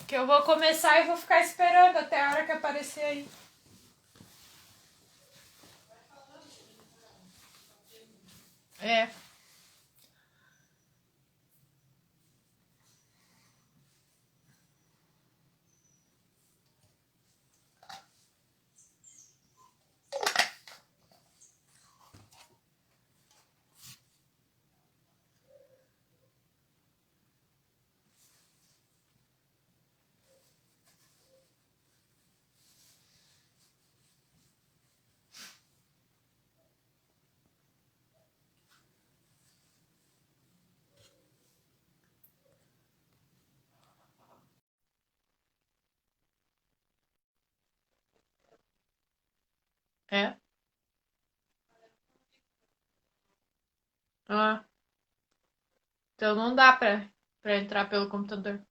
Que eu vou começar e vou ficar esperando até a hora que aparecer aí. É. É. Ah. Então não dá pra entrar pelo computador.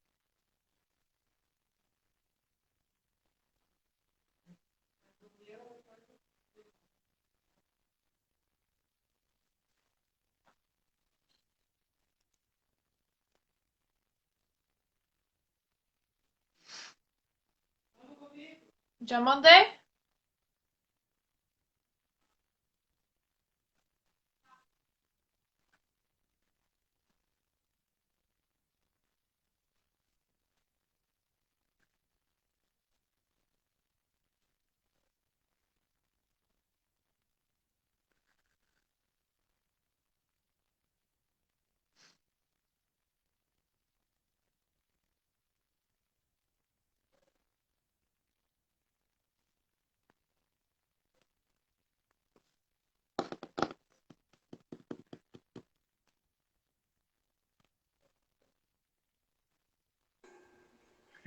Já mandei?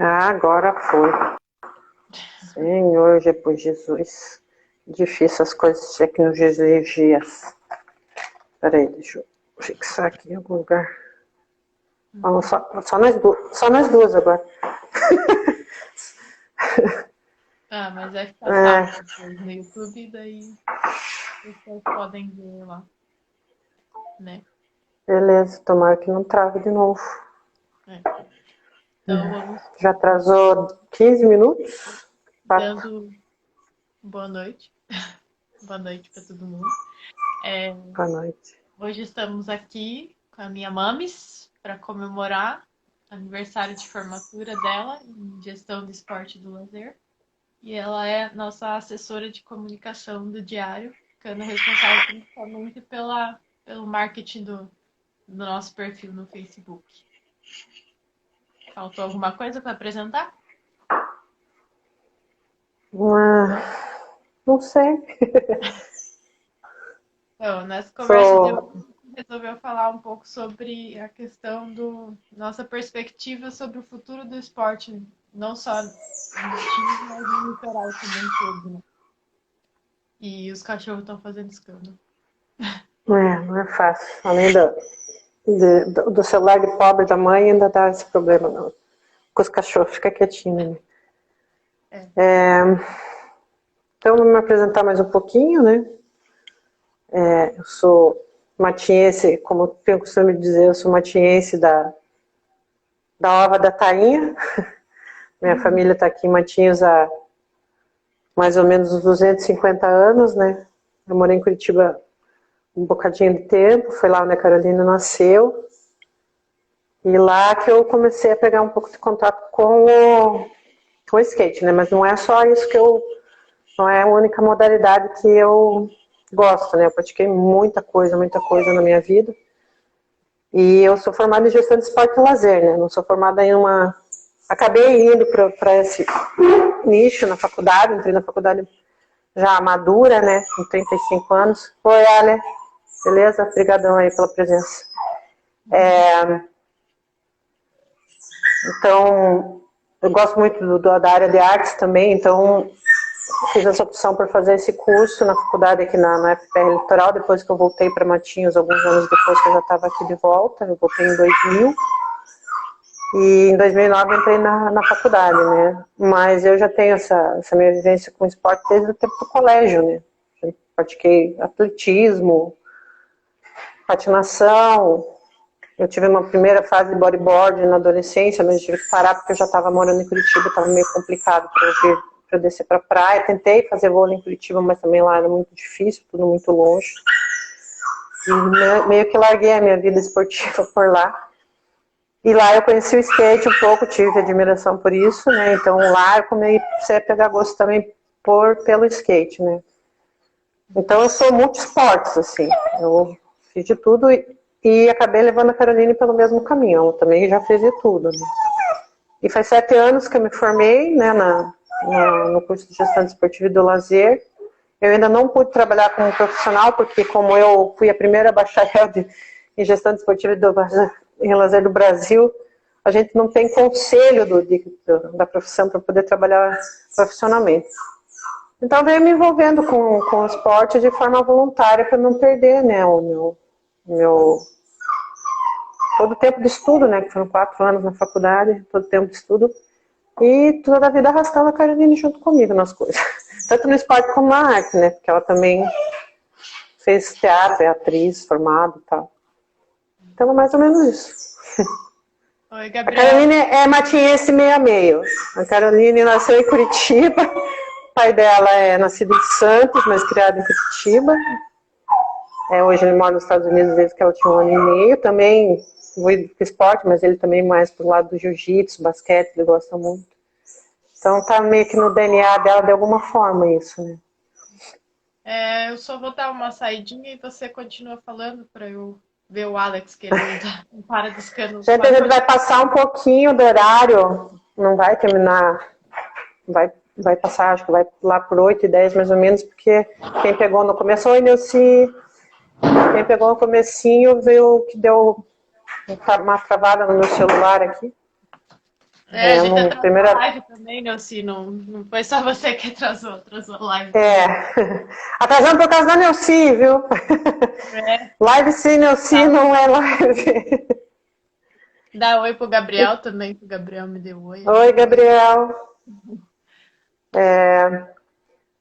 Ah, agora foi. Senhor Jesus. Difícil as coisas de tecnologia. Peraí, deixa eu fixar aqui em algum lugar. Vamos só nós duas agora. Ah, mas vai ficar salvo depois no YouTube, daí vocês podem ver lá, né? Beleza, tomara que não trave de novo. É. Então vamos Já atrasou 15 minutos? dando boa noite. Boa noite para todo mundo. Boa noite. Hoje estamos aqui com a minha mames para comemorar o aniversário de formatura dela em gestão do esporte e do lazer. E ela é nossa assessora de comunicação do Diário, ficando responsável principalmente pelo marketing do nosso perfil no Facebook. Faltou alguma coisa para apresentar? Não sei. Então, nessa conversa de hoje, a gente resolveu falar um pouco sobre a questão do nossa perspectiva sobre o futuro do esporte, não só no time, mas no litoral como um todo, né? E os cachorros estão fazendo escândalo. Não é fácil. Além do celular de pobre da mãe, ainda dá esse problema não. Com os cachorros, fica quietinho. Então, vou me apresentar mais um pouquinho, né? Eu sou matiense, como tenho o costume de dizer, eu sou matiense da Ova da Tainha. Minha família está aqui em Matinhos há mais ou menos uns 250 anos, né? Eu morei em Curitiba um bocadinho de tempo, foi lá onde a Carolina nasceu. E lá que eu comecei a pegar um pouco de contato com o skate, né? Mas não é só isso não é a única modalidade que eu gosto, né? Eu pratiquei muita coisa na minha vida. E eu sou formada em gestão de esporte e lazer, né? Não sou formada em uma... Acabei indo para esse nicho na faculdade, entrei na faculdade já madura, né? Com 35 anos. Oi, Ale. Beleza? Obrigadão aí pela presença. Então, eu gosto muito da área de artes também, então fiz essa opção por fazer esse curso na faculdade aqui na FPR Litoral, depois que eu voltei para Matinhos, alguns anos depois que eu já estava aqui de volta, eu voltei em 2000, e em 2009 eu entrei na faculdade, né? Mas eu já tenho essa minha vivência com esporte desde o tempo do colégio, né? Eu pratiquei atletismo, patinação, Eu tive uma primeira fase de bodyboard na adolescência, mas eu tive que parar porque eu já estava morando em Curitiba, estava meio complicado para eu descer para a praia. Tentei fazer vôlei em Curitiba, mas também lá era muito difícil, tudo muito longe. E meio que larguei a minha vida esportiva por lá. E lá eu conheci o skate um pouco, tive admiração por isso, né? Então lá eu comecei a pegar gosto também pelo skate, né? Então eu sou multi-esportes, assim. Eu fiz de tudo e acabei levando a Caroline pelo mesmo caminho. Eu também já fiz de tudo, né? E faz 7 anos que eu me formei, né, no curso de Gestão Desportiva e do Lazer. Eu ainda não pude trabalhar como profissional, porque como eu fui a primeira bacharel em Gestão Desportiva e Lazer do Brasil, a gente não tem conselho da profissão para poder trabalhar profissionalmente. Então, eu venho me envolvendo com o esporte de forma voluntária para não perder, né, todo o tempo de estudo, né, que foram 4 anos na faculdade, todo o tempo de estudo, e toda a vida arrastando a Caroline junto comigo nas coisas. Tanto no esporte como na arte, né, porque ela também fez teatro, é atriz, formada e tal. Então, é mais ou menos isso. Oi, A Gabriel. Caroline é matinhense meio a meio. A Caroline nasceu em Curitiba. O pai dela é nascido em Santos, mas criado em Curitiba. Hoje ele mora nos Estados Unidos desde que ela tinha 1 ano e meio. Também foi do esporte, mas ele também mais pro lado do jiu-jitsu, basquete, ele gosta muito. Então tá meio que no DNA dela de alguma forma isso, né? Eu só vou dar uma saidinha e você continua falando para eu ver o Alex, que ele não para dos canos. Gente, a gente vai passar um pouquinho do horário, não vai terminar, vai passar, acho que vai lá por 8h10 mais ou menos, porque quem pegou no começo, oi Nilce, quem pegou no comecinho viu que deu uma travada no meu celular aqui. A gente atrasou a live também, Nilce, não foi só você que atrasou a live. Atrasando por causa da Nilce, viu? Live sem Nilce não é live. Dá oi pro Gabriel também, que o Gabriel me deu oi. Oi, Gabriel.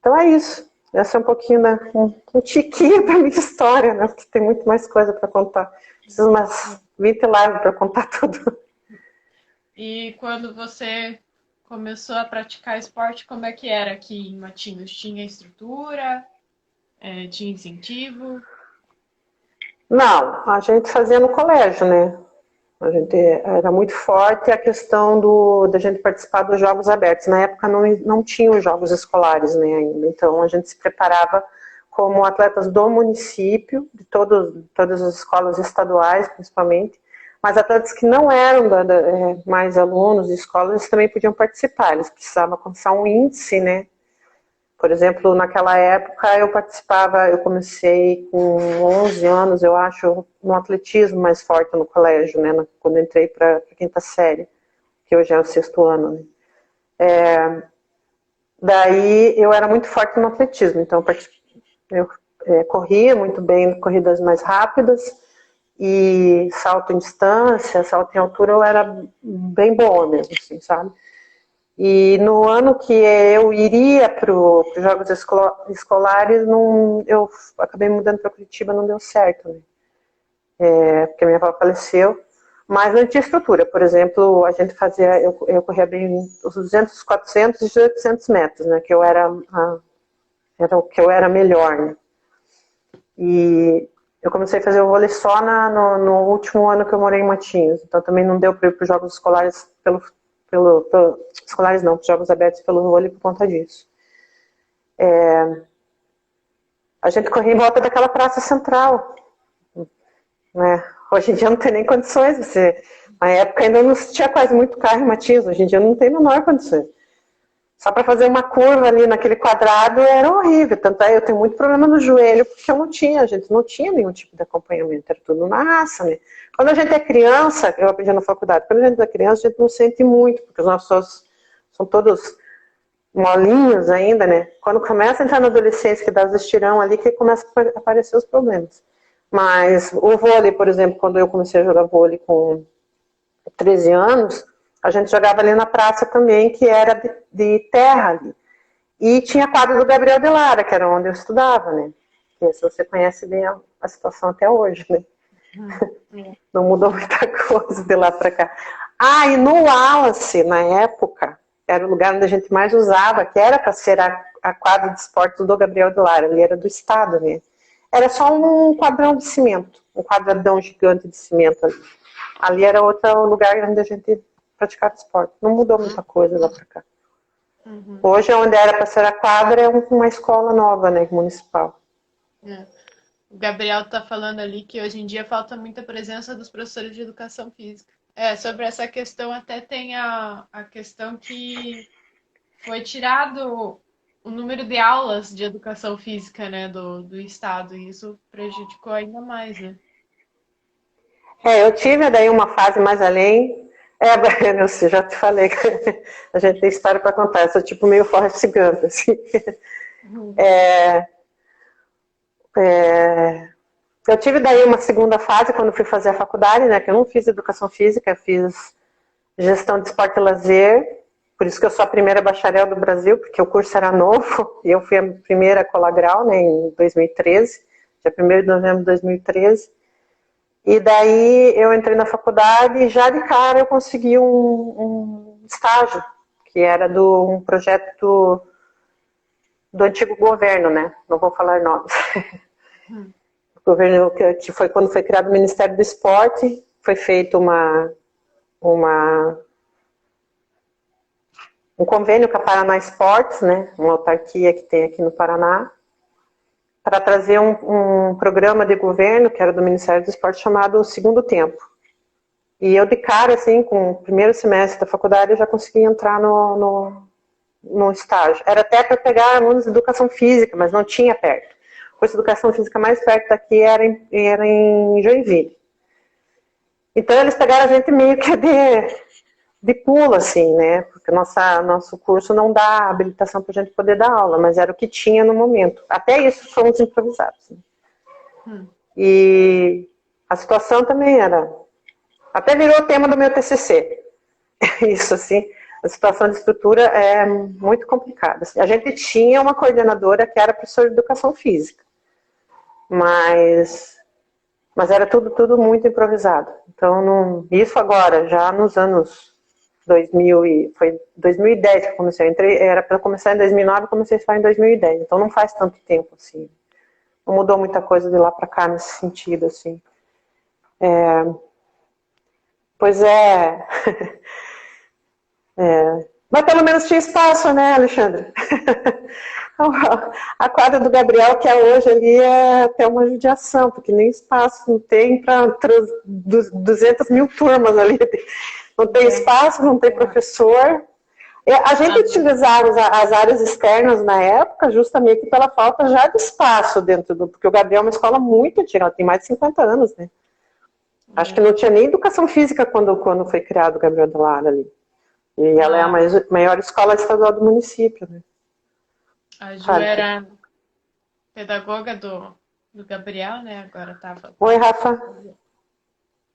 Então é isso. Essa é um pouquinho um tiquinho da minha história, né? Porque tem muito mais coisa para contar. Preciso umas 20 lives para contar tudo. E quando você começou a praticar esporte, como é que era aqui em Matinhos? Tinha estrutura? Tinha incentivo? Não, a gente fazia no colégio, né? A gente era muito forte a questão da gente participar dos jogos abertos. Na época não tinha os jogos escolares, né, ainda. Então a gente se preparava como atletas do município, de todas as escolas estaduais, principalmente. Mas atletas que não eram mais alunos de escola, eles também podiam participar. Eles precisavam alcançar um índice, né? Por exemplo, naquela época eu comecei com 11 anos, eu acho, no atletismo mais forte no colégio, né, quando entrei para a 5ª série, que hoje é o 6º ano. Né. Daí eu era muito forte no atletismo, então eu corria muito bem, corridas mais rápidas, e salto em distância, salto em altura, eu era bem boa mesmo, assim, sabe? E no ano que eu iria para os Jogos Escolares, eu acabei mudando para Curitiba, não deu certo, né? Porque minha avó faleceu. Mas não tinha estrutura. Por exemplo, a gente fazia, eu corria bem os 200, 400 e 800 metros, né? Que era o que eu era melhor, né? E eu comecei a fazer o vôlei só no último ano que eu morei em Matinhos. Então também não deu para ir para os Jogos Escolares escolares não, para os Jogos Abertos pelo vôlei por conta disso. A gente corria em volta daquela praça central, né? Hoje em dia não tem nem condições, na época ainda não tinha quase muito carro em Matinhos, hoje em dia não tem menor condições. Só para fazer uma curva ali naquele quadrado era horrível, tanto é eu tenho muito problema no joelho, porque a gente não tinha nenhum tipo de acompanhamento, era tudo na raça, né? Quando a gente é criança, eu aprendi na faculdade, quando a gente é criança a gente não sente muito, porque os nossos são todos molinhos ainda, né? Quando começa a entrar na adolescência, que dá os estirão ali, que começa a aparecer os problemas. Mas o vôlei, por exemplo, quando eu comecei a jogar vôlei com 13 anos, a gente jogava ali na praça também, que era de terra ali. E tinha quadra do Gabriel de Lara, que era onde eu estudava, né? Que se você conhece bem a situação até hoje, né? É. Não mudou muita coisa de lá para cá. Ah, e no Wallace, na época, era o lugar onde a gente mais usava, que era para ser a quadra de esportes do Gabriel de Lara, ele era do estado mesmo. Era só um quadrão de cimento, um quadradão gigante de cimento ali. Ali era outro lugar onde a gente praticava esporte. Não mudou muita coisa lá para cá. Uhum. Hoje, onde era para ser a quadra, é uma escola nova, né, municipal. É. O Gabriel está falando ali que hoje em dia falta muita presença dos professores de educação física. Sobre essa questão até tem a questão que foi tirado o número de aulas de educação física, né, do estado, e isso prejudicou ainda mais, né? Eu tive daí uma fase mais além. Eu já te falei que a gente tem história para contar. Eu sou tipo meio Forrest Gump, assim. Uhum. Eu tive daí uma segunda fase quando fui fazer a faculdade, né? Que eu não fiz educação física, eu fiz gestão de esporte e lazer. Por isso que eu sou a primeira bacharel do Brasil, porque o curso era novo e eu fui a primeira colar-grau, né? Em 2013, dia 1º de novembro de 2013. E daí eu entrei na faculdade e já de cara eu consegui um estágio, que era um projeto do antigo governo, né? Não vou falar nomes. O governo que foi quando foi criado o Ministério do Esporte, foi feito um convênio com a Paraná Esportes, né? Uma autarquia que tem aqui no Paraná, para trazer um programa de governo, que era do Ministério do Esporte, chamado Segundo Tempo. E eu, de cara, assim, com o primeiro semestre da faculdade, eu já consegui entrar no estágio. Era até para pegar alunos de educação física, mas não tinha perto. O curso de educação física mais perto daqui era em Joinville. Então, eles pegaram a gente meio que de pulo, assim, né? Porque nosso curso não dá habilitação para a gente poder dar aula, mas era o que tinha no momento. Até isso fomos improvisados. Né? E a situação também era... Até virou o tema do meu TCC. Isso, assim, a situação de estrutura é muito complicada. A gente tinha uma coordenadora que era professora de educação física, mas era tudo muito improvisado. Então, isso agora, já nos anos 2000, foi 2010 que eu comecei, eu entrei, era para começar em 2009, eu comecei só em 2010, então não faz tanto tempo, assim. Não mudou muita coisa de lá para cá nesse sentido, assim. Pois é... Mas pelo menos tinha espaço, né, Alexandre? A quadra do Gabriel, que é hoje ali, é até uma judiação, porque nem espaço não tem para 200 mil turmas ali. Não tem espaço, não tem professor. A gente utilizava as áreas externas na época justamente pela falta já de espaço dentro porque o Gabriel é uma escola muito antiga, ela tem mais de 50 anos, né? Acho que não tinha nem educação física quando foi criado o Gabriel de Lara ali. E ela é a maior escola estadual do município, né? A Ju era pedagoga do Gabriel, né? Agora tava... Oi, Rafa.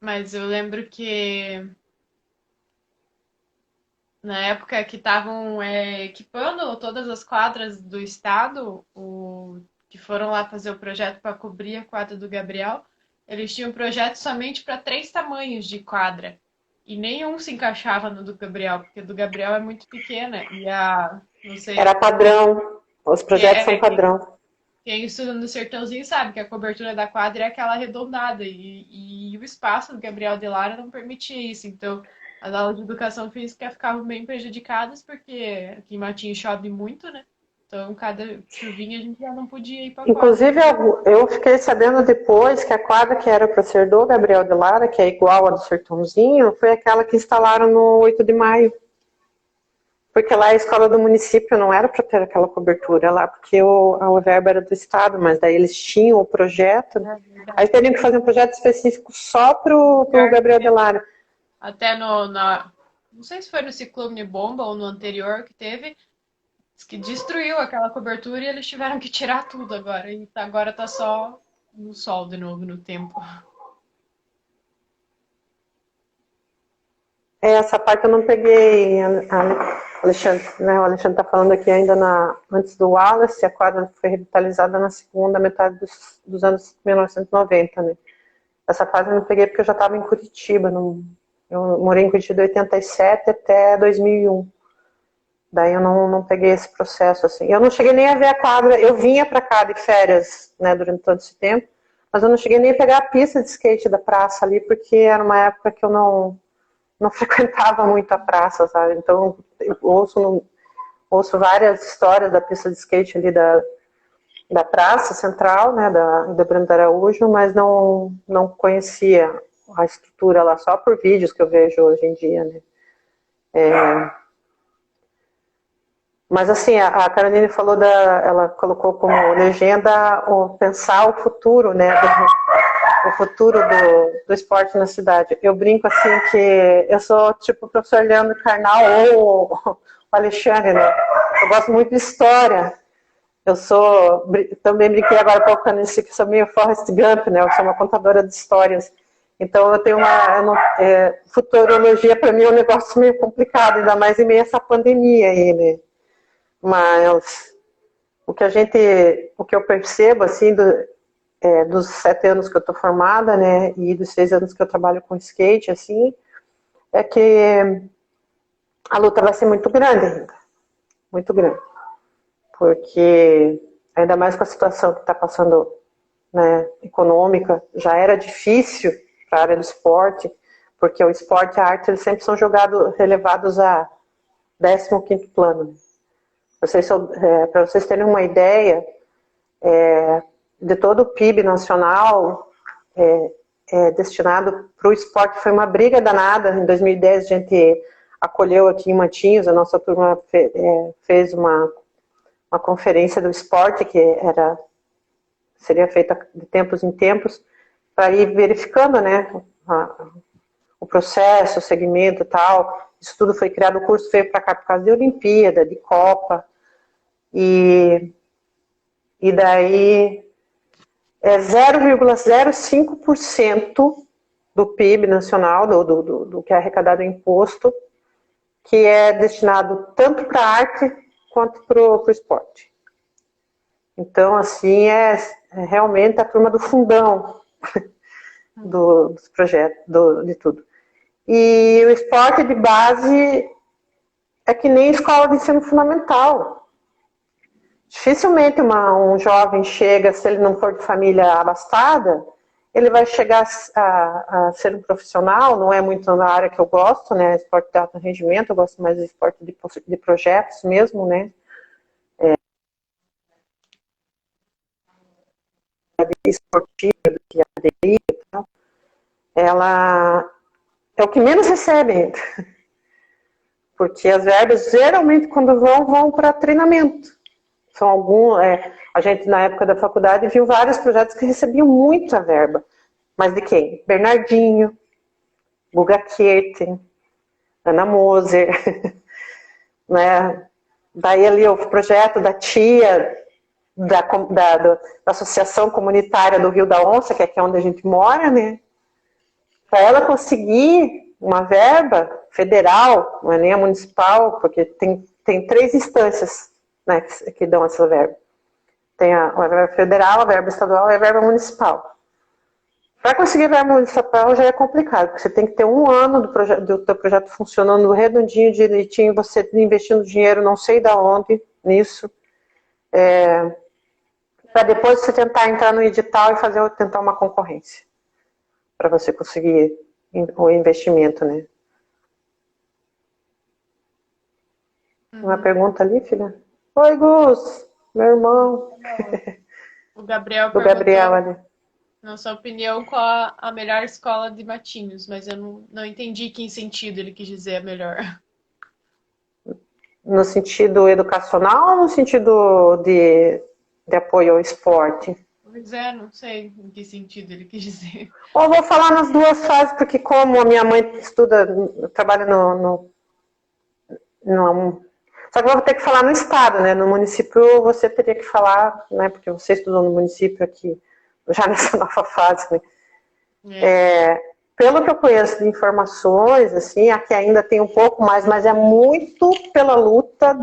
Mas eu lembro que na época que estavam equipando todas as quadras do estado, que foram lá fazer o projeto para cobrir a quadra do Gabriel, eles tinham um projeto somente para 3 tamanhos de quadra. E nenhum se encaixava no do Gabriel, porque o do Gabriel é muito pequena. E não sei... Era padrão. Os projetos são padrão. Quem estuda no Sertãozinho sabe que a cobertura da quadra é aquela arredondada. E o espaço do Gabriel de Lara não permitia isso. Então, as aulas de educação física ficavam bem prejudicadas, porque aqui em Matinho chove muito, né? Então, cada chuvinha a gente já não podia ir para a quadra. Inclusive, eu fiquei sabendo depois que a quadra que era para ser do Gabriel de Lara, que é igual a do Sertãozinho, foi aquela que instalaram no 8 de maio. Porque lá a escola do município não era para ter aquela cobertura lá, porque a verba era do estado, mas daí eles tinham o projeto, aí teriam que fazer um projeto específico só para o Gabriel de Lara. Até não sei se foi no Ciclone Bomba ou no anterior que teve, que destruiu aquela cobertura e eles tiveram que tirar tudo agora. E agora tá só no sol de novo, no tempo. Essa parte eu não peguei, Alexandre, né? O Alexandre está falando aqui ainda antes do Wallace, a quadra foi revitalizada na segunda metade dos anos 1990, né? Essa fase eu não peguei porque eu já estava em Curitiba. Eu morei em Curitiba de 87 até 2001. Daí eu não peguei esse processo, assim. Eu não cheguei nem a ver a quadra. Eu vinha para cá de férias, né, durante todo esse tempo, mas eu não cheguei nem a pegar a pista de skate da praça ali, porque era uma época que eu não frequentava muito a praça, sabe? Então eu ouço várias histórias da pista de skate ali da praça central, né, da Brando Araújo, mas não conhecia a estrutura lá, só por vídeos que eu vejo hoje em dia, né. Mas assim, a Caroline falou ela colocou como legenda pensar o futuro, né, o futuro do esporte na cidade. Eu brinco assim que eu sou tipo o professor Leandro Carnal ou o Alexandre, né? Eu gosto muito de história. Também brinquei agora há pouco que sou meio Forrest Gump, né? Eu sou uma contadora de histórias. Então eu tenho futurologia para mim é um negócio meio complicado, ainda mais em meio a essa pandemia aí, né? Mas o que eu percebo assim dos 7 anos que eu estou formada, né, e dos 6 anos que eu trabalho com skate, assim, é que a luta vai ser muito grande ainda, muito grande, porque ainda mais com a situação que está passando, né, econômica, já era difícil para a área do esporte, porque o esporte e a arte eles sempre são relevados a 15º plano. Para vocês terem uma ideia, de todo o PIB nacional destinado para o esporte, foi uma briga danada. Em 2010 a gente acolheu aqui em Matinhos, a nossa turma fez uma conferência do esporte que seria feita de tempos em tempos, para ir verificando, né, o processo, o segmento e tal. Isso tudo foi criado, o curso veio para cá por causa de Olimpíada, de Copa, e daí 0,05% do PIB nacional, do que é arrecadado em imposto, que é destinado tanto para a arte quanto para o esporte. Então, assim, realmente a turma do fundão dos projetos, de tudo. E o esporte de base é que nem escola de ensino fundamental. Dificilmente um jovem chega, se ele não for de família abastada, ele vai chegar a ser um profissional. Não é muito na área que eu gosto, né? Esporte de alto rendimento, eu gosto mais de esporte de projetos mesmo, né? Esportiva do que aderir e tal. Ela é o que menos recebe, porque as verbas geralmente quando vão para treinamento. São a gente na época da faculdade viu vários projetos que recebiam muita verba. Mas de quem? Bernardinho, Guga Kirten, Ana Moser, né? Daí ali o projeto da tia da Associação Comunitária do Rio da Onça, que é aqui onde a gente mora, né? Para ela conseguir uma verba federal, não é nem a municipal, porque tem 3 instâncias, né, que dão essa verba. Tem a verba federal, a verba estadual e a verba municipal. Para conseguir verba municipal já é complicado, porque você tem que ter 1 ano do teu projeto funcionando redondinho, direitinho, você investindo dinheiro não sei da onde nisso, para depois você tentar entrar no edital e tentar uma concorrência, para você conseguir o investimento, né? Uma pergunta ali, filha? Oi, Gus, meu irmão. O Gabriel Do Gabriel ali. na sua opinião, qual a melhor escola de Matinhos? Mas eu não entendi que sentido ele quis dizer a melhor. No sentido educacional ou no sentido de apoio ao esporte? Pois é, não sei em que sentido ele quis dizer. Ou vou falar nas duas fases, porque como a minha mãe trabalha só que eu vou ter que falar no estado, né? No município você teria que falar, né? Porque você estudou no município aqui, já nessa nova fase, né? Pelo que eu conheço de informações, assim, aqui ainda tem um pouco mais, mas é muito pela luta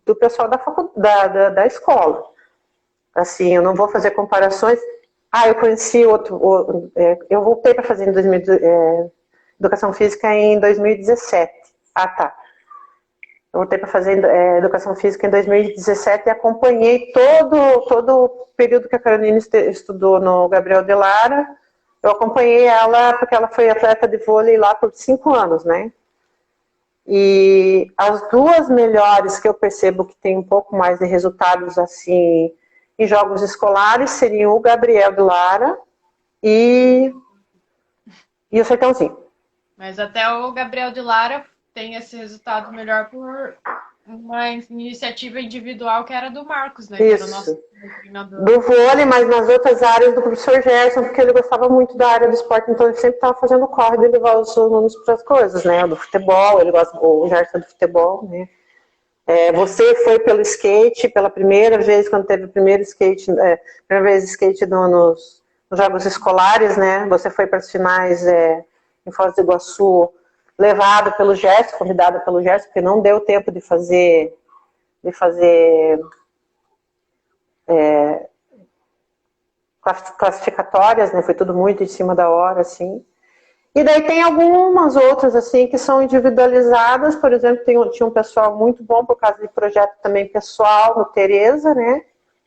do pessoal da escola. Assim, eu não vou fazer comparações. eu conheci eu voltei para fazer educação física em 2017. Ah, tá. Eu voltei para fazer educação física em 2017 e acompanhei todo o período que a Carolina estudou no Gabriel de Lara. Eu acompanhei ela porque ela foi atleta de vôlei lá por 5 anos, né? E as duas melhores que eu percebo que tem um pouco mais de resultados assim em jogos escolares seriam o Gabriel de Lara e o Sertãozinho. Mas até o Gabriel de Lara tem esse resultado melhor por uma iniciativa individual que era do Marcos, né? Que era o nosso treinador. Do vôlei, mas nas outras áreas do professor Gerson, porque ele gostava muito da área do esporte, então ele sempre estava fazendo corre de levar os alunos para as coisas, né? Do futebol, ele gosta, o Gerson do futebol, né? Você foi pelo skate, pela primeira vez, quando teve o primeiro skate, primeira vez skate nos jogos escolares, né? Você foi para as finais em Foz do Iguaçu, levado pelo Gerson, convidado pelo Gerson, porque não deu tempo de fazer classificatórias, né? Foi tudo muito em cima da hora, assim. E daí tem algumas outras, assim, que são individualizadas, por exemplo, tinha um pessoal muito bom por causa de projeto também pessoal, no Tereza, né?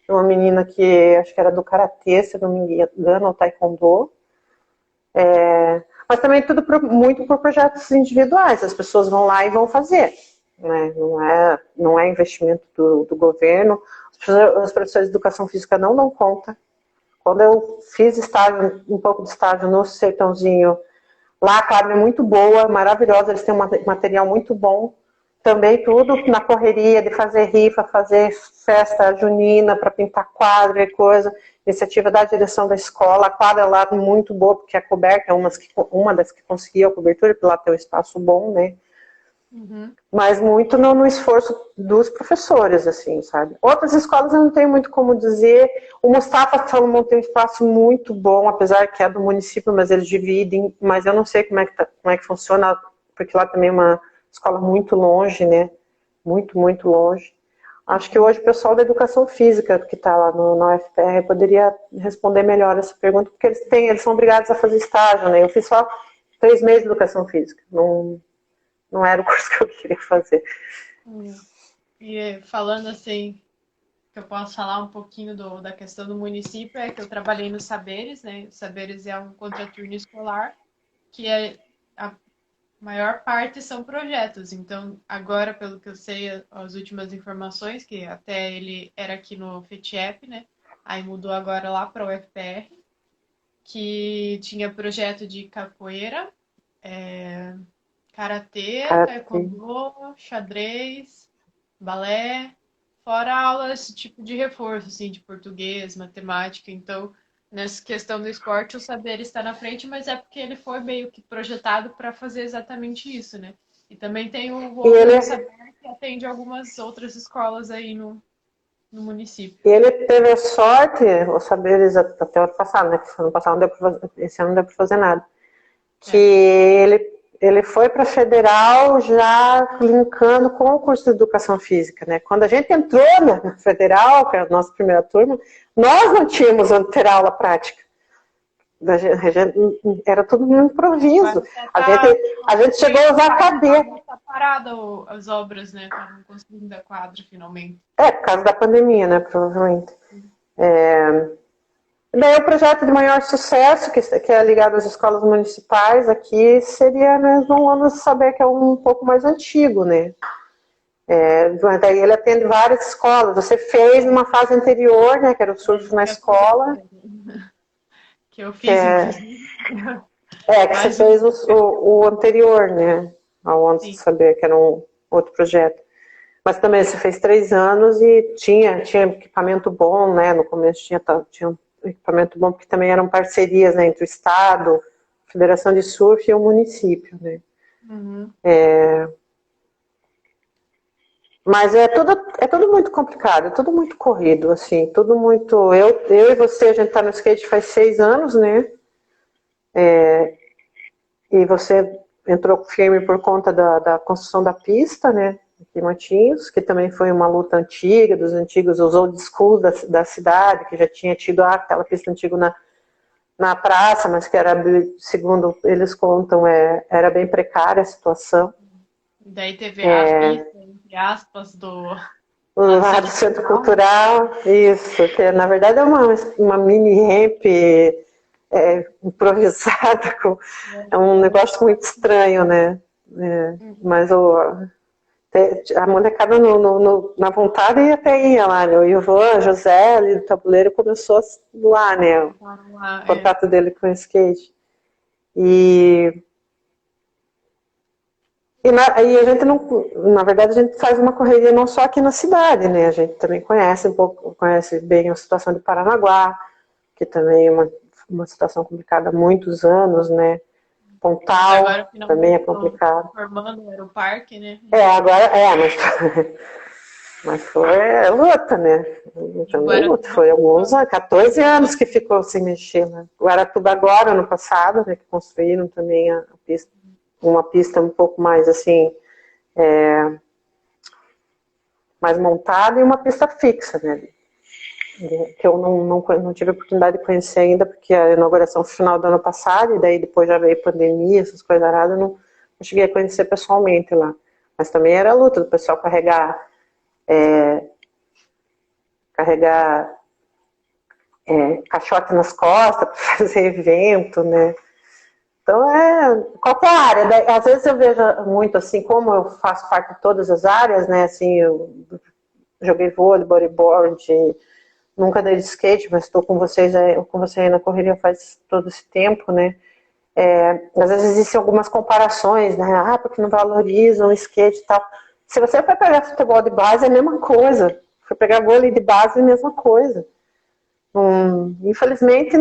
Uma menina que acho que era do Karatê, se não me engano, ou Taekwondo. Mas também tudo muito por projetos individuais, as pessoas vão lá e vão fazer, né? Não é investimento do governo. Os professores de educação física não dão conta. Quando eu fiz um pouco de estágio no Sertãozinho, lá a quadra é muito boa, maravilhosa, eles têm um material muito bom. Também tudo na correria de fazer rifa, fazer festa junina para pintar quadra e coisa. Iniciativa da direção da escola. A quadra lá é muito boa, porque é coberta, uma das que conseguiu a cobertura, porque lá tem um espaço bom, né? Uhum. Mas muito no esforço dos professores, assim, sabe? Outras escolas eu não tenho muito como dizer. O Mustafa Salomão tem um espaço muito bom, apesar que é do município, mas eles dividem. Mas eu não sei como é que funciona, porque lá também é uma escola muito longe, né? Muito, muito longe. Acho que hoje o pessoal da educação física que está lá na UFPR poderia responder melhor essa pergunta, porque eles são obrigados a fazer estágio, né? Eu fiz só 3 meses de educação física. Não era o curso que eu queria fazer. E falando assim, que eu posso falar um pouquinho da questão do município, é que eu trabalhei no Saberes, né? O Saberes é um contraturno escolar, que a maior parte são projetos. Então, agora, pelo que eu sei, as últimas informações, que até ele era aqui no FETIEP, né? Aí mudou agora lá para o UFPR, que tinha projeto de capoeira, karatê, taekwondo, xadrez, balé, fora aulas tipo de reforço, assim, de português, matemática. Então, nessa questão do esporte, o saber está na frente, mas é porque ele foi meio que projetado para fazer exatamente isso, né? E também tem o Volta Saber, que atende algumas outras escolas aí no município. E ele teve a sorte, o Saberes até o ano passado, né? Ano passado não deu pra fazer, esse ano não deu para fazer nada. Que ele foi para a Federal já linkando com o curso de Educação Física, né? Quando a gente entrou na Federal, que era a nossa primeira turma, nós não tínhamos onde ter aula prática. Era tudo no improviso. A gente chegou a usar cadeira. Está parada as obras, né? Estavam construindo a quadra, finalmente. Por causa da pandemia, né? Provavelmente. Daí o projeto de maior sucesso, que é ligado às escolas municipais, aqui seria mesmo o Ano do Saber, que é um pouco mais antigo, né? Daí ele atende várias escolas. Você fez numa fase anterior, né? Que era o surf na escola. Que eu fiz, inclusive. Que você fez o anterior, né? Ao Ano do Saber, que era um outro projeto. Mas também você fez 3 anos e tinha equipamento bom, né? No começo tinha um equipamento bom, porque também eram parcerias, né, entre o Estado, a Federação de Surf e o município, né? Uhum. Mas é tudo muito complicado, é tudo muito corrido, assim, tudo muito... Eu e você, a gente tá no skate faz 6 anos, né? E você entrou firme por conta da construção da pista, né? Aqui em Matinhos, que também foi uma luta antiga, dos antigos, os old schools da cidade, que já tinha tido aquela pista antiga na praça, mas que era, segundo eles contam, era bem precária a situação. Daí teve a pista, entre aspas, do Lá do Centro Cultural, isso, que na verdade é uma mini ramp improvisada, é um negócio muito estranho, né? Mas a molecada na vontade até ia lá, né? O Ivan, José, ali do tabuleiro, começou lá, né? O contato dele com o skate. E a gente não, na verdade, a gente faz uma correria não só aqui na cidade, né? A gente também conhece bem a situação de Paranaguá, que também é uma situação complicada há muitos anos, né? Pontal agora, também é complicado. Formando o Aeroparque, né? Agora mas foi luta, né? Luta, foi alguns 14 anos que ficou sem mexer, né? Guaratuba agora, ano passado, né? Que construíram também a pista. Uma pista um pouco mais assim, mais montada e uma pista fixa, né? Que eu não tive a oportunidade de conhecer ainda, porque a inauguração foi no final do ano passado, e daí depois já veio pandemia, essas coisas aradas, eu não cheguei a conhecer pessoalmente lá. Mas também era a luta do pessoal carregar caixote nas costas para fazer evento, né? Então, qualquer área. Às vezes eu vejo muito, assim, como eu faço parte de todas as áreas, né? Assim, eu joguei vôlei, bodyboard, nunca dei de skate, mas estou com você aí na correria faz todo esse tempo, né? Às vezes existem algumas comparações, né? Porque não valorizam o skate e tal. Se você for pegar futebol de base, é a mesma coisa. Se for pegar vôlei de base, é a mesma coisa. Infelizmente,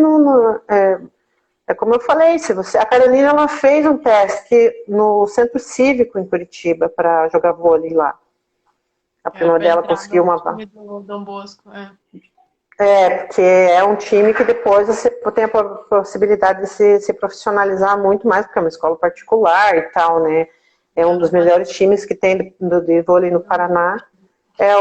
é como eu falei, a Carolina ela fez um teste no Centro Cívico em Curitiba para jogar vôlei lá. A prima dela conseguiu uma vaga. Do Dom Bosco, porque é um time que depois você tem a possibilidade de se profissionalizar muito mais, porque é uma escola particular e tal, né? É um dos melhores times que tem de vôlei no Paraná. É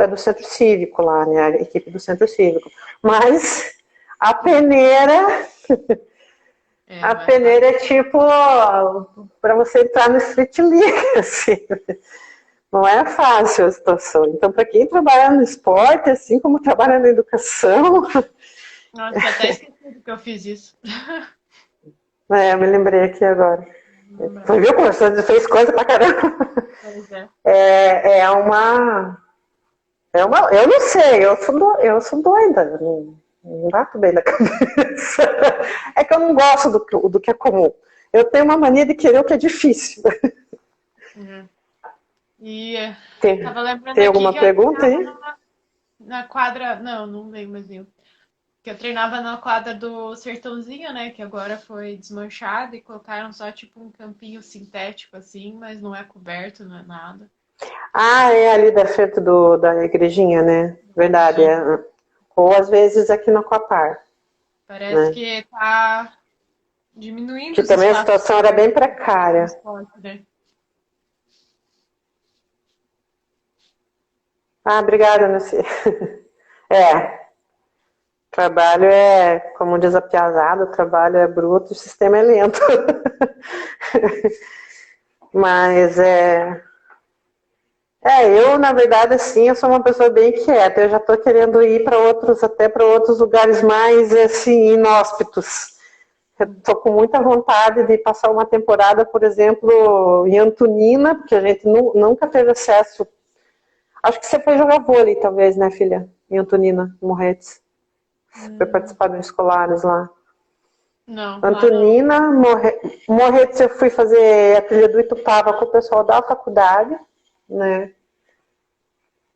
do Centro Cívico lá, né? A equipe do Centro Cívico. Mas a peneira... A peneira é tipo para você entrar no Street League, assim. Não é fácil a situação. Então, para quem trabalha no esporte, assim como trabalha na educação... Nossa, eu até esqueci que eu fiz isso. Eu me lembrei aqui agora. Você viu como você fez coisa pra caramba? Pois eu não sei, eu sou doida. Não bato bem na cabeça. É que eu não gosto do que é comum. Eu tenho uma mania de querer o que é difícil. E tava lembrando tem alguma pergunta aí? Na quadra, não lembro mais nenhum. Que eu treinava na quadra do Sertãozinho, né? Que agora foi desmanchado e colocaram só tipo um campinho sintético assim, mas não é coberto, não é nada. É ali da frente da igrejinha, né? Verdade. Ou às vezes aqui no Aquapar. Parece que tá diminuindo. Que também a situação era bem precária. Né? Obrigada, Nancy. Trabalho como diz a piazada, o trabalho é bruto, o sistema é lento. Mas eu, na verdade, assim, eu sou uma pessoa bem quieta. Eu já estou querendo ir para outros lugares mais, assim, inóspitos. Estou com muita vontade de passar uma temporada, por exemplo, em Antonina, porque a gente nunca teve acesso. Acho que você foi jogar vôlei, talvez, né, filha? Em Antonina, Morretes. Foi participar dos escolares lá. Não. Antonina, Morretes, eu fui fazer a trilha do Itupava com o pessoal da faculdade, né?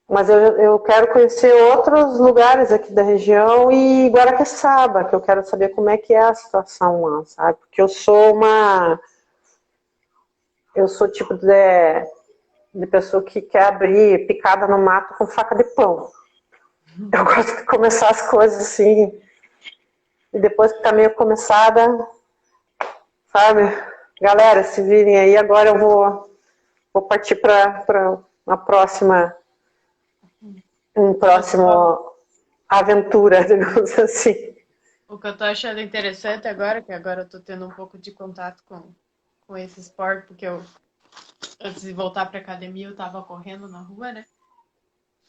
Mas eu quero conhecer outros lugares aqui da região e Guaraqueçaba, que eu quero saber como é que é a situação lá, sabe? Porque eu sou tipo de pessoa que quer abrir picada no mato com faca de pão. Eu gosto de começar as coisas assim, e depois que tá meio começada, sabe? Galera, se virem aí, agora eu vou partir para uma próxima aventura, digamos assim. O que eu tô achando interessante agora, que agora eu tô tendo um pouco de contato com esse esporte, porque antes de voltar pra academia, eu tava correndo na rua, né?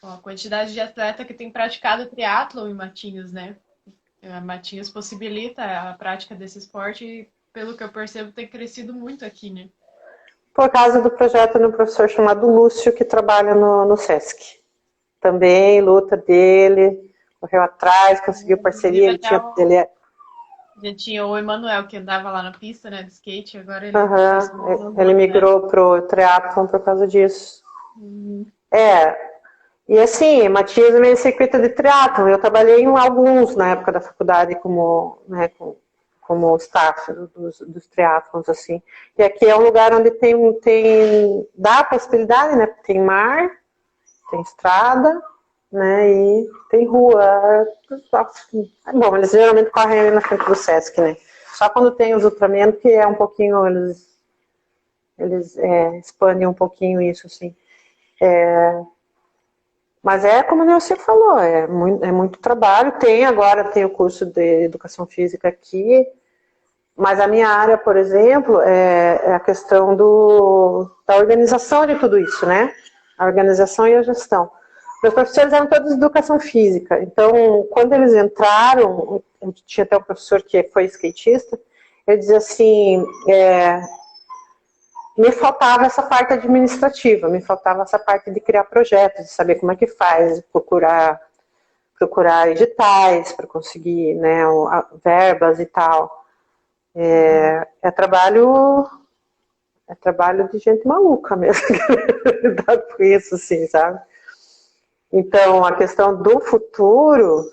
Com a quantidade de atleta que tem praticado triatlon em Matinhos, né? A Matinhos possibilita a prática desse esporte e, pelo que eu percebo, tem crescido muito aqui, né? Por causa do projeto de um professor chamado Lúcio, que trabalha no SESC. Também luta dele, correu atrás, conseguiu parceria, Inclusive, até já tinha o Emanuel, que andava lá na pista, né, de skate, agora ele tá se tornando um ele atleta. migrou pro triatlon por causa disso. Uhum. E assim, Matias é meio circuito de triatlon. Eu trabalhei em alguns na época da faculdade como, né, como staff dos triatlons, assim. E aqui é um lugar onde dá a possibilidade, né? Tem mar, tem estrada, né? E tem rua. Bom, eles geralmente correm ali na frente do Sesc, né? Só quando tem os Ultraman, que é um pouquinho, eles expandem um pouquinho isso, assim. Mas é como você falou, é muito trabalho. Agora tem o curso de educação física aqui, mas a minha área, por exemplo, é a questão da organização de tudo isso, né? A organização e a gestão. Meus professores eram todos de educação física, então quando eles entraram, tinha até um professor que foi skatista, ele dizia assim, me faltava essa parte administrativa, me faltava essa parte de criar projetos, de saber como é que faz, procurar editais para conseguir, né, verbas e tal. É trabalho de gente maluca mesmo, lidar com isso, assim, sabe? Então, a questão do futuro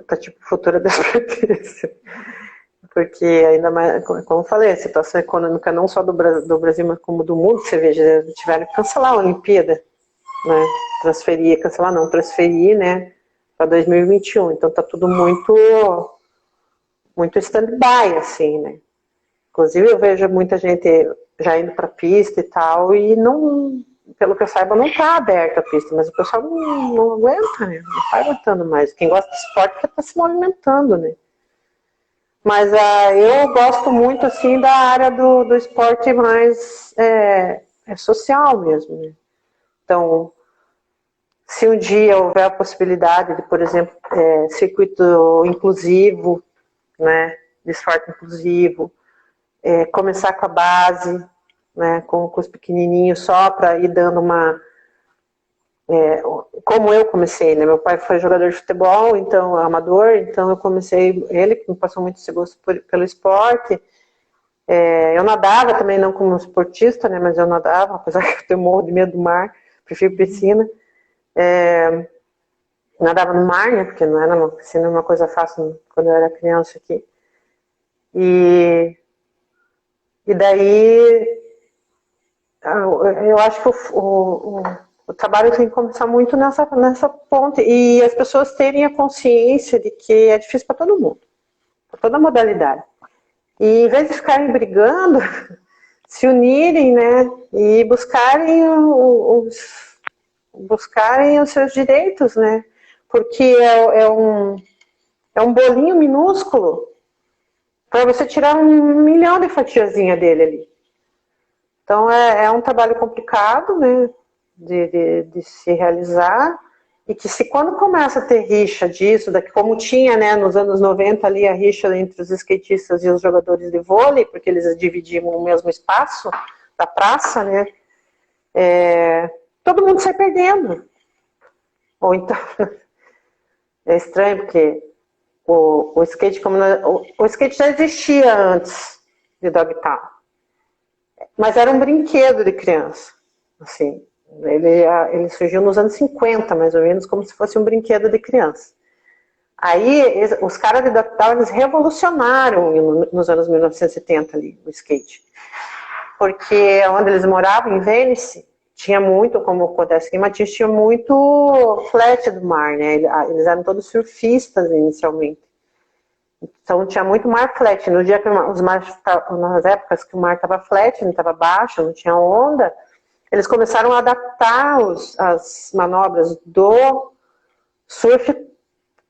tá tipo futuro da certeza. Porque ainda mais, como eu falei, a situação econômica não só do Brasil, mas como do mundo, você veja, tiveram que cancelar a Olimpíada, né? Transferir, né, para 2021. Então tá tudo muito stand-by, assim, né? Inclusive eu vejo muita gente já indo para a pista e tal, e não, pelo que eu saiba, não está aberta a pista, mas o pessoal não aguenta, né? Não está aguentando mais. Quem gosta de esporte está se movimentando, né? Mas eu gosto muito, assim, da área do esporte mais social mesmo, né? Então, se um dia houver a possibilidade de, por exemplo, circuito inclusivo, né, de esporte inclusivo, começar com a base, né, com os pequenininhos, só para ir dando como eu comecei, né? Meu pai foi jogador de futebol, então amador, então eu comecei, ele que me passou muito esse gosto pelo esporte. Eu nadava também, não como esportista, né, mas eu nadava, apesar que eu tenho morro de medo do mar, prefiro piscina. Nadava no mar, né, porque não era uma piscina, uma coisa fácil quando eu era criança aqui. E daí eu acho que o trabalho tem que começar muito nessa ponte, e as pessoas terem a consciência de que é difícil para todo mundo, para toda modalidade. E em vez de ficarem brigando, se unirem, né, e buscarem os seus direitos, né, porque é um bolinho minúsculo para você tirar 1 milhão de fatiazinha dele ali. Então é um trabalho complicado, né, de se realizar, e que se quando começa a ter rixa disso, como tinha, né, nos anos 90 ali a rixa entre os skatistas e os jogadores de vôlei, porque eles dividiam o mesmo espaço da praça, né, todo mundo sai perdendo. Ou então, é estranho porque o skate, o skate já existia antes de Dogtown, mas era um brinquedo de criança, assim. Ele surgiu nos anos 50, mais ou menos, como se fosse um brinquedo de criança. Aí, os caras de Dogtown, eles revolucionaram nos anos 1970 ali, o skate. Porque onde eles moravam, em Venice, tinha muito, como acontece aqui em Matias, tinha muito flat do mar, né? Eles eram todos surfistas inicialmente. Então tinha muito mar flat. No dia que nas épocas que o mar estava flat, não estava baixo, não tinha onda, eles começaram a adaptar as manobras surf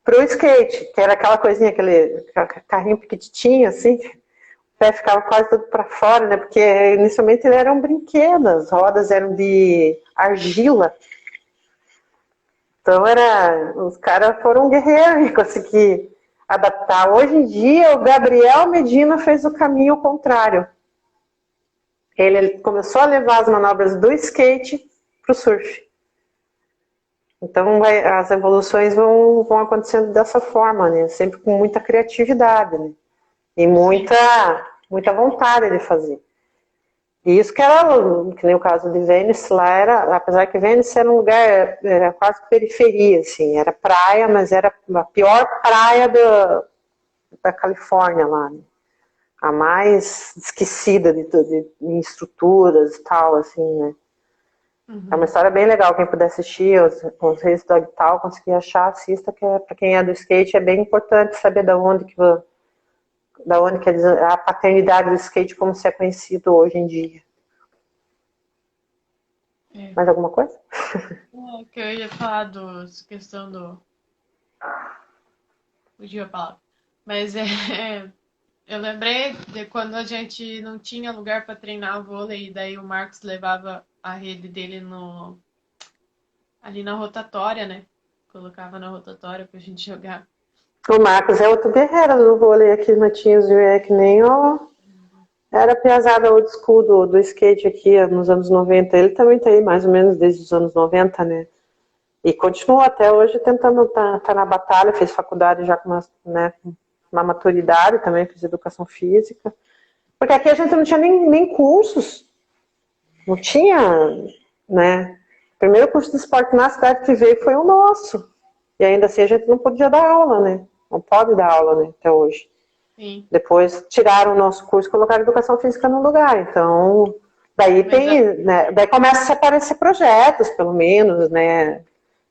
pro skate, que era aquela coisinha, aquele carrinho pequitinho, assim, o pé ficava quase todo para fora, né? Porque inicialmente ele era um brinquedo, as rodas eram de argila. Então os caras foram guerreiros e conseguiram adaptar. Hoje em dia, o Gabriel Medina fez o caminho contrário. Ele começou a levar as manobras do skate para o surf. Então, as evoluções vão acontecendo dessa forma, né? Sempre com muita criatividade, né? E muita vontade de fazer. E isso que nem o caso de Venice, lá era, apesar que Venice era um lugar, era quase periferia, assim, era praia, mas era a pior praia da Califórnia lá, né? A mais esquecida de estruturas e tal, assim, né? É uma história bem legal, quem puder assistir, os Reis do Dogtown, conseguir achar, assista, que para quem é do skate é bem importante saber da onde que é a paternidade do skate, como se é conhecido hoje em dia. Mais alguma coisa? Que eu ia falar questão do... Fugiu a palavra. Mas eu lembrei de quando a gente não tinha lugar para treinar vôlei, e daí o Marcos levava a rede dele ali na rotatória, né? Colocava na rotatória pra gente jogar. O Marcos é outro guerreiro do vôlei aqui, Matinhos, é que nem era a piazada old school do skate aqui nos anos 90. Ele também tá aí mais ou menos desde os anos 90, né? E continua até hoje tentando tá na batalha, fez faculdade já com uma maturidade também, fez educação física. Porque aqui a gente não tinha nem cursos. Não tinha, né? O primeiro curso de esporte na cidade que veio foi o nosso. E ainda assim a gente não podia dar aula, né? Não pode dar aula, né? Até hoje. Sim. Depois tiraram o nosso curso e colocaram educação física no lugar. Então, daí né? Daí começa a aparecer projetos, pelo menos, né?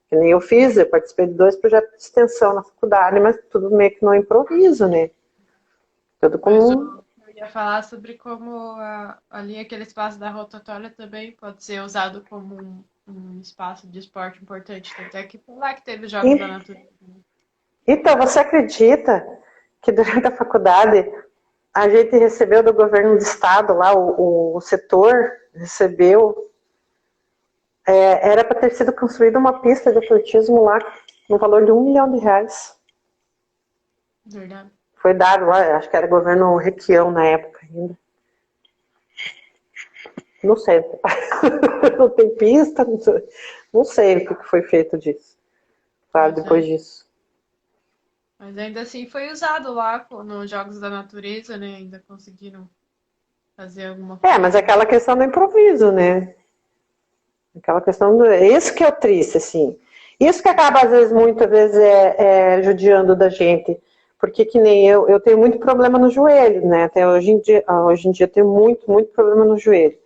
Que nem eu fiz, eu participei de 2 projetos de extensão na faculdade, mas tudo meio que no improviso, né? Tudo com... Eu ia falar sobre como ali aquele espaço da rotatória também pode ser usado como um espaço de esporte importante, até que foi lá que teve os Jogos da Natureza. Então, você acredita que durante a faculdade a gente recebeu do governo do estado lá, o setor recebeu, era para ter sido construída uma pista de atletismo lá no valor de R$1 milhão. Verdade. Foi dado lá, acho que era governo Requião na época ainda. Não sei. Não tem pista, não sei o que foi feito disso. Claro, depois disso. Mas ainda assim foi usado lá nos Jogos da Natureza, né? Ainda conseguiram fazer alguma coisa. Mas é aquela questão do improviso, né? Aquela questão isso que é o triste, assim. Isso que acaba, às vezes, muitas vezes, judiando da gente. Porque que nem eu tenho muito problema no joelho, né? Até hoje em dia eu tenho muito problema no joelho.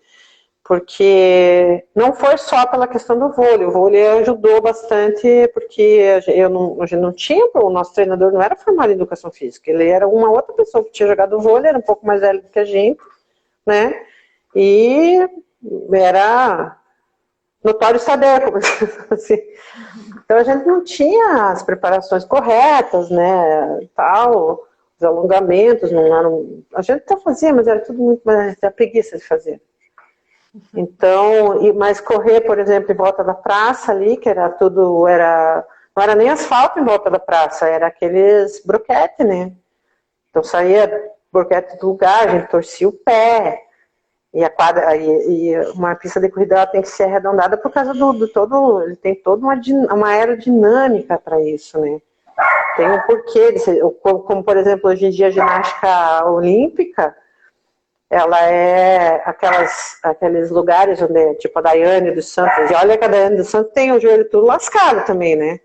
Porque não foi só pela questão do vôlei. O vôlei ajudou bastante, porque a gente não tinha, o nosso treinador não era formado em educação física. Ele era uma outra pessoa que tinha jogado vôlei, era um pouco mais velho do que a gente, né? E era notório saber, assim. Então a gente não tinha as preparações corretas, né? Tal, os alongamentos não eram. A gente até fazia, mas era tudo muito mais a preguiça de fazer. Então, mas correr, por exemplo, em volta da praça ali, que era tudo, não era nem asfalto em volta da praça, era aqueles broquete, né? Então saía broquete do lugar, a gente torcia o pé, e a quadra, e uma pista de corrida ela tem que ser arredondada por causa ele tem toda uma aerodinâmica para isso, né? Tem um porquê, como por exemplo, hoje em dia a ginástica olímpica, ela é aqueles lugares onde, tipo a Daiane dos Santos, e olha que a Daiane dos Santos tem o joelho tudo lascado também, né?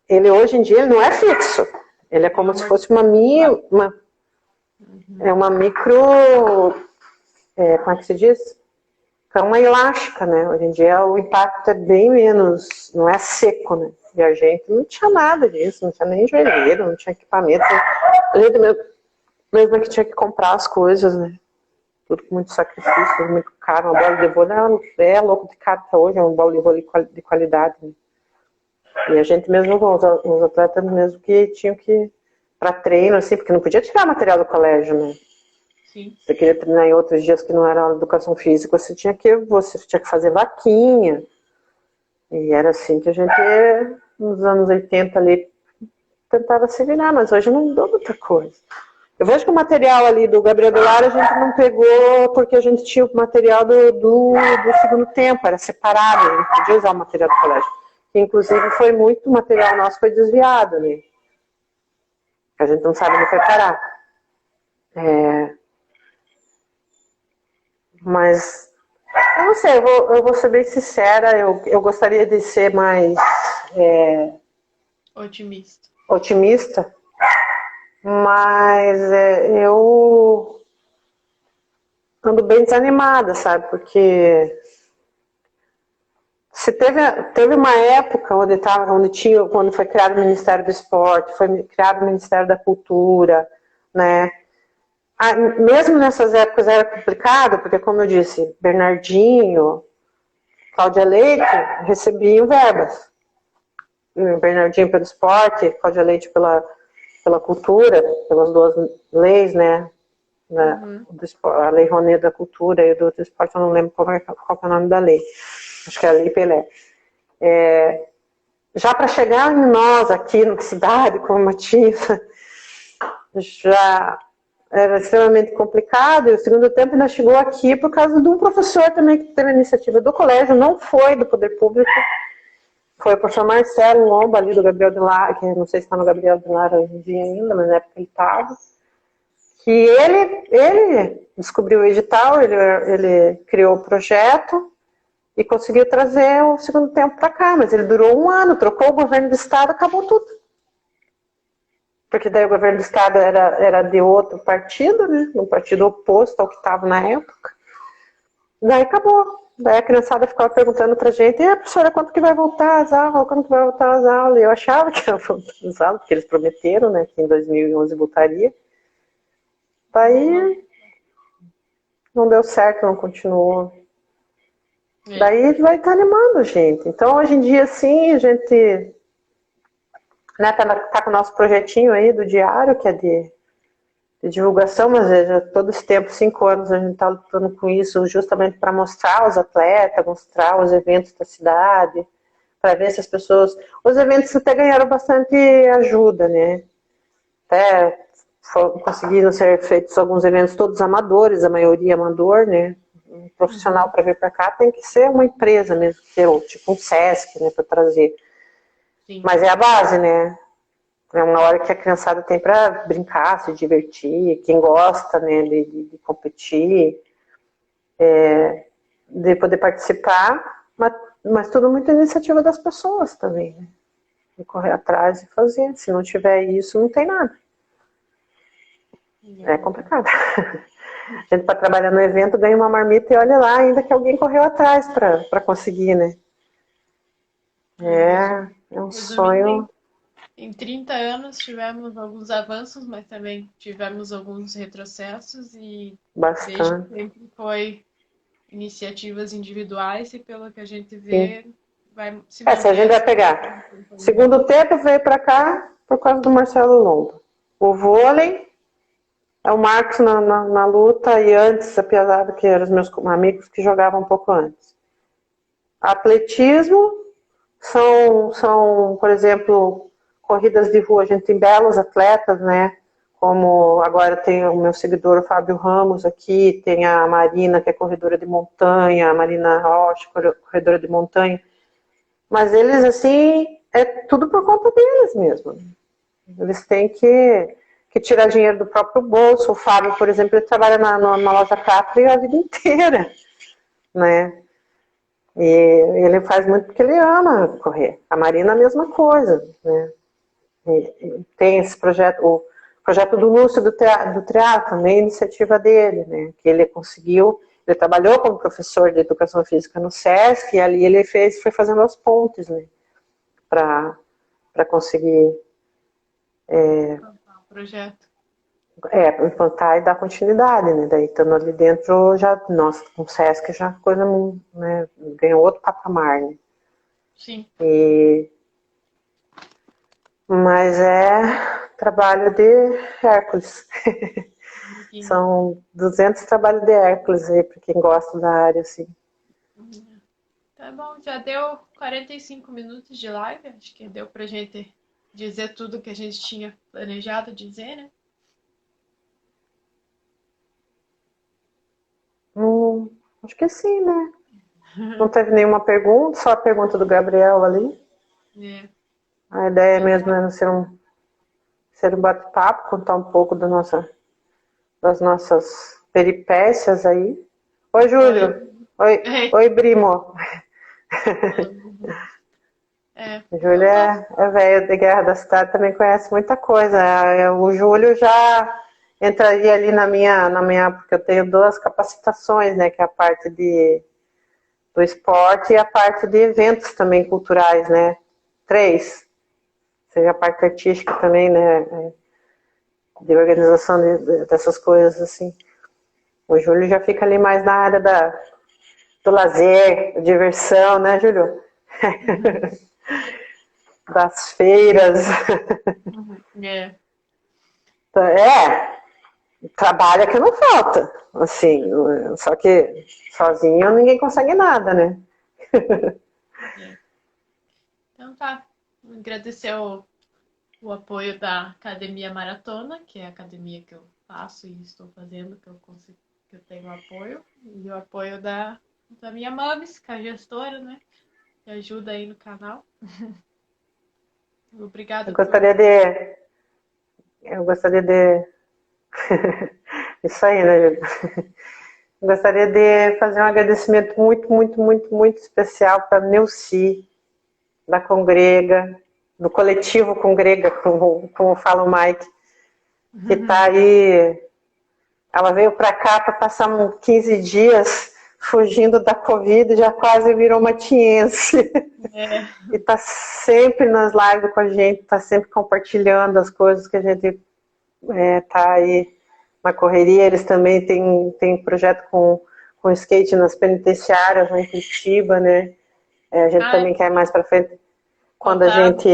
Ele hoje em dia ele não é fixo, ele é como se fosse uma micro, como é que se diz? Cama elástica, né? Hoje em dia o impacto é bem menos, não é seco, né? E a gente não tinha nada disso, não tinha nem joelheiro, não tinha equipamento. A gente mesmo que tinha que comprar as coisas, né? Tudo com muito sacrifício, tudo muito caro. Uma bola de vôlei é louco de caro até hoje, é uma bola de vôlei de qualidade. Né? E a gente mesmo, os atletas mesmo que tinham que, para treino, assim, porque não podia tirar material do colégio, né? Sim. Você queria treinar em outros dias que não era educação física, você tinha que fazer vaquinha. E era assim que a gente, nos anos 80 ali, tentava se virar, mas hoje não mudou muita coisa. Eu vejo que o material ali do Gabriel Goulart a gente não pegou porque a gente tinha o material do segundo tempo, era separado, não podia usar o material do colégio. Que, inclusive, foi muito material nosso foi desviado, né? A gente não sabe onde foi parar. Mas, eu não sei, eu vou ser bem sincera, eu gostaria de ser mais Otimista. Mas eu ando bem desanimada, sabe? Porque se teve uma época quando foi criado o Ministério do Esporte, foi criado o Ministério da Cultura, né? Mesmo nessas épocas era complicado, porque, como eu disse, Bernardinho, Cláudia Leite recebiam verbas. Bernardinho pelo esporte, Cláudia Leite pela cultura, pelas duas leis, né? A Lei Rouanet da Cultura e do esporte, eu não lembro qual é o nome da lei. Acho que é a Lei Pelé. Já para chegar em nós aqui na cidade, como Matinha, já era extremamente complicado, e o segundo tempo ainda chegou aqui por causa de um professor também que teve a iniciativa do colégio, não foi do poder público, foi o professor Marcelo Lomba, ali do Gabriel de Lara, que não sei se está no Gabriel de Lara hoje em dia ainda, mas na época ele estava, que ele descobriu o edital, ele criou o projeto e conseguiu trazer o segundo tempo para cá, mas ele durou um ano, trocou o governo do estado, acabou tudo. Porque daí o governo do estado era de outro partido, né? Um partido oposto ao que estava na época. Daí acabou. Daí a criançada ficava perguntando pra gente, professora, quando que vai voltar às aulas? Quando que vai voltar às aulas? E eu achava que ia voltar às aulas, porque eles prometeram, né, que em 2011 voltaria. Daí não deu certo, não continuou. Daí vai estar animando a gente. Então, hoje em dia, sim, a gente, né, tá com o nosso projetinho aí do diário, que é de divulgação, mas já todo esse tempo, 5 anos, a gente está lutando com isso justamente para mostrar os atletas, mostrar os eventos da cidade, para ver se as pessoas... Os eventos até ganharam bastante ajuda, né? Até conseguiram ser feitos alguns eventos todos amadores, a maioria amador, né? Um profissional para vir para cá tem que ser uma empresa mesmo, tipo um SESC, né, para trazer. Sim. Mas é a base, né? É uma hora que a criançada tem para brincar, se divertir, quem gosta, né, de competir, de poder participar, mas tudo muito iniciativa das pessoas também, né? De correr atrás e fazer. Se não tiver isso, não tem nada. É complicado. A gente, para trabalhar no evento, ganha uma marmita e olha lá, ainda que alguém correu atrás para conseguir, né? É um sonho. Em 30 anos tivemos alguns avanços, mas também tivemos alguns retrocessos e desde sempre foi iniciativas individuais e pelo que a gente vê, vai se se a gente vai pegar. Segundo tempo veio para cá por causa do Marcelo Lomba. O vôlei é o Marcos na luta e antes a piazada que eram os meus amigos que jogavam um pouco antes. Atletismo são, por exemplo, corridas de rua. A gente tem belos atletas, né? Como agora tem o meu seguidor, o Fábio Ramos aqui, tem a Marina, que é corredora de montanha, a Marina Rocha, corredora de montanha. Mas eles, assim, é tudo por conta deles mesmo. Eles têm que tirar dinheiro do próprio bolso. O Fábio, por exemplo, ele trabalha numa loja Capri a vida inteira, né? E ele faz muito porque ele ama correr. A Marina, a mesma coisa, né? Tem esse projeto, o projeto do Lúcio do triatlo, também é iniciativa dele, né? Que ele conseguiu, ele trabalhou como professor de educação física no SESC e ali ele foi fazendo as pontes, né? Para conseguir projeto. Implantar e dar continuidade, né? Daí estando ali dentro, já, nossa, com o SESC já a coisa, né, ganhou outro patamar, né? Sim. E Mas é trabalho de Hércules. São 200 trabalhos de Hércules aí, para quem gosta da área, assim. Tá bom, já deu 45 minutos de live, acho que deu pra gente dizer tudo que a gente tinha planejado dizer, né? Acho que sim, né? Não teve nenhuma pergunta, só a pergunta do Gabriel ali. É. A ideia mesmo era ser um bate-papo, contar um pouco das nossas peripécias aí. Oi, Júlio. Oi, primo. Júlio Então tá. é velho de Guerra da Cidade, também conhece muita coisa. O Júlio já entraria ali porque eu tenho duas capacitações, né? Que é a parte do esporte e a parte de eventos também culturais, né? 3. Seja a parte artística também, né? De organização dessas coisas, assim. O Júlio já fica ali mais na área do lazer, da diversão, né, Júlio? Das feiras. É. Trabalha que não falta. Assim, só que sozinho ninguém consegue nada, né? Então tá. Agradecer o apoio da Academia Maratona, que é a academia que eu faço e estou fazendo, que eu tenho apoio. E o apoio da minha Mames, que é a gestora, né? Que ajuda aí no canal. Obrigada. Eu gostaria de isso aí, né, Júlio? Gostaria de fazer um agradecimento muito, muito, muito, muito especial para a Neuci, da Congrega, do coletivo Congrega, como fala o Mike, que está aí. Ela veio para cá para passar uns 15 dias fugindo da Covid, já quase virou matiense. É. E está sempre nas lives com a gente, está sempre compartilhando as coisas que a gente está aí na correria. Eles também têm projeto com skate nas penitenciárias, lá em Curitiba, né? A gente também quer mais para frente, quando a gente...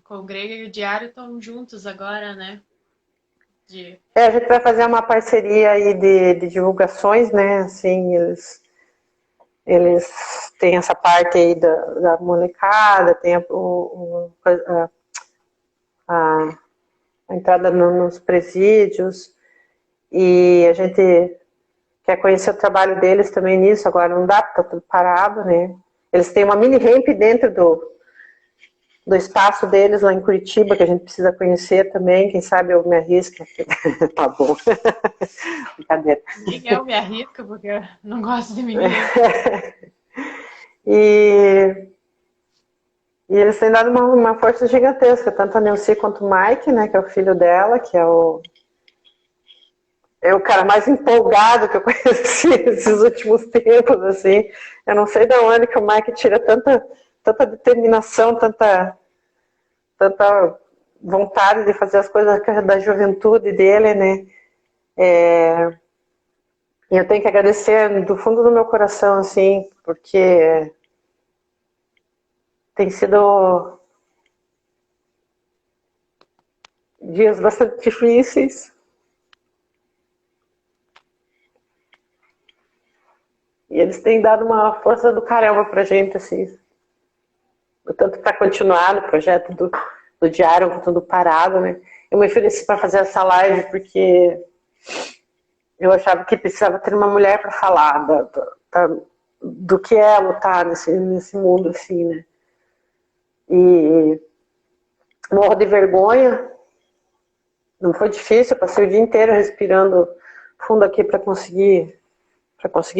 Com o Grega e o Diário estão juntos agora, né? A gente vai fazer uma parceria aí de divulgações, né? Assim, eles têm essa parte aí da molecada, tem a entrada nos presídios, e a gente quer conhecer o trabalho deles também nisso. Agora não dá, porque tá tudo parado, né? Eles têm uma mini ramp dentro do espaço deles lá em Curitiba, que a gente precisa conhecer também. Quem sabe eu me arrisco. Tá bom. Brincadeira. Nem eu me arrisco, porque eu não gosto de mim. E eles têm dado uma força gigantesca, tanto a Neuci quanto o Mike, né, que é o filho dela, que é o cara mais empolgado que eu conheci nesses últimos tempos, assim. Eu não sei de onde que o Mike tira tanta determinação, tanta vontade de fazer as coisas da juventude dele, né? E eu tenho que agradecer do fundo do meu coração, assim, porque tem sido dias bastante difíceis. E eles têm dado uma força do caramba pra gente, assim. Tanto para continuar no projeto do Diário, tudo parado, né? Eu me ofereci para fazer essa live porque eu achava que precisava ter uma mulher para falar do que é lutar nesse mundo, assim, né? E morro de vergonha. Não foi difícil, eu passei o dia inteiro respirando fundo aqui para conseguir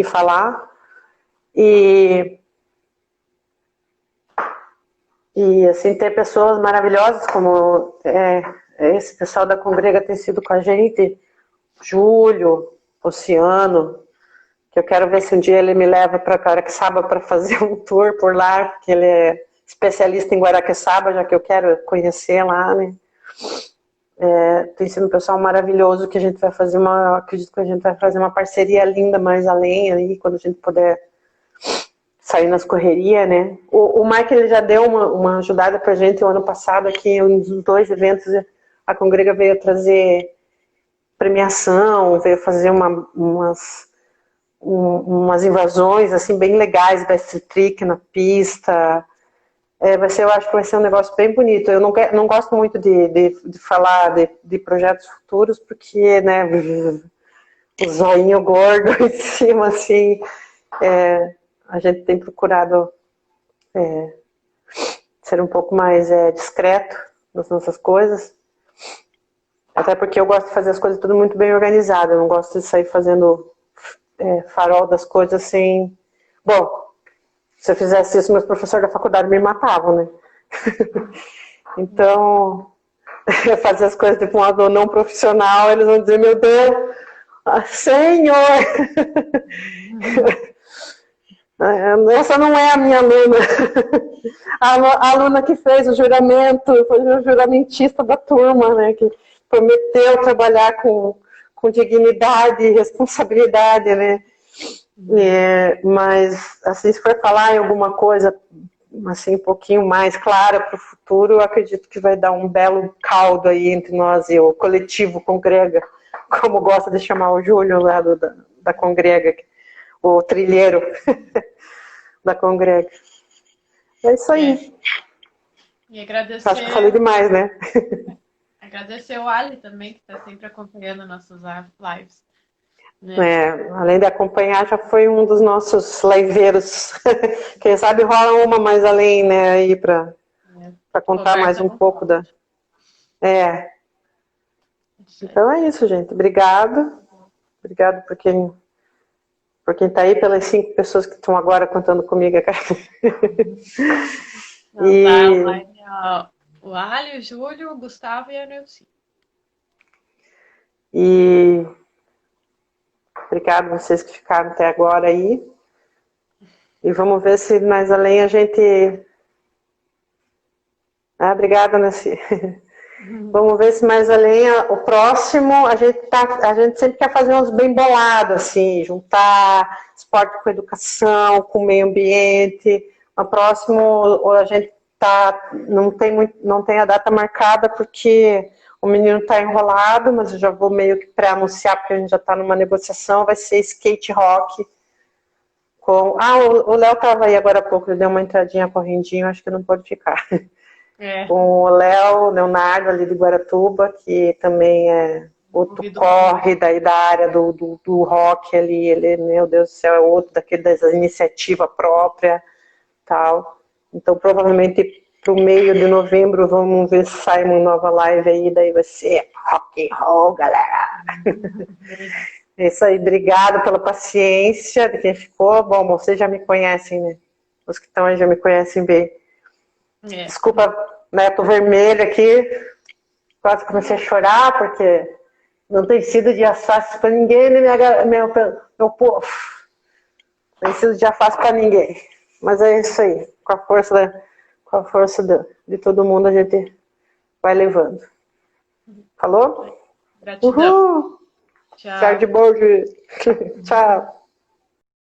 falar. E assim, ter pessoas maravilhosas como esse pessoal da Congrega tem sido com a gente, Júlio, Oceano, que eu quero ver se um dia ele me leva para Guaraqueçaba para fazer um tour por lá, porque ele é especialista em Guaraqueçaba, já que eu quero conhecer lá, né? Tem sido um pessoal maravilhoso que a gente vai fazer acredito que a gente vai fazer uma parceria linda mais além aí, quando a gente puder sair nas correrias, né? O Mike, ele já deu uma ajudada pra gente o ano passado aqui em uns 2 eventos. A Congrega veio trazer premiação, veio fazer umas invasões assim bem legais, best trick na pista. Eu acho que vai ser um negócio bem bonito. Eu não gosto muito de falar de projetos futuros, porque, né, o zoinho gordo em cima, assim, a gente tem procurado ser um pouco mais discreto nas nossas coisas. Até porque eu gosto de fazer as coisas tudo muito bem organizado. Eu não gosto de sair fazendo farol das coisas sem... Bom, se eu fizesse isso, meus professores da faculdade me matavam, né? Então, eu fazer as coisas de um modo não profissional, eles vão dizer, meu Deus, Senhor! Essa não é a minha aluna. A aluna que fez o juramento, foi o juramentista da turma, né? Que prometeu trabalhar com dignidade e responsabilidade, né? Mas, assim, se for falar em alguma coisa, assim, um pouquinho mais clara para o futuro, eu acredito que vai dar um belo caldo aí entre nós e o coletivo Congrega, como gosta de chamar o Júlio lá da Congrega, o trilheiro da Congrega. É isso aí. E agradecer... Acho que eu falei demais, né? Agradecer o Ali também, que está sempre acompanhando nossas lives. Né? Além de acompanhar, já foi um dos nossos liveiros. Quem sabe rola uma mais além, né, aí para contar mais um pouco da... Então é isso, gente. Obrigado. Obrigado por quem está aí, pelas 5 pessoas que estão agora contando comigo. O Ali, o Júlio, o Gustavo e a Neuci. E obrigado a vocês que ficaram até agora aí. E vamos ver se mais além a gente... obrigada, Nancy. Vamos ver se mais além o próximo, a gente sempre quer fazer uns bem bolados, assim, juntar esporte com educação, com meio ambiente. No próximo a gente não tem a data marcada porque o menino está enrolado, mas eu já vou meio que pré-anunciar porque a gente já está numa negociação, vai ser skate rock. O Léo estava aí agora há pouco, ele deu uma entradinha correndinho, acho que não pode ficar. Com o Leonardo ali de Guaratuba, que também é outro corre da área do rock ali, ele, meu Deus do céu, é outro daquele das iniciativa própria, tal. Então, provavelmente, pro meio de novembro, vamos ver se sai uma nova live aí, daí vai ser rock and roll, galera. É isso aí, obrigado pela paciência de quem ficou. Bom, vocês já me conhecem, né? Os que estão aí já me conhecem bem. Desculpa, né, tô vermelha aqui, quase comecei a chorar, porque não tem sido dia fácil para ninguém, né, meu povo. Não tem sido dia fácil para ninguém. Mas é isso aí, com a força de todo mundo a gente vai levando. Falou? Gratidão. Uhul! Tchau de boa, Tchau.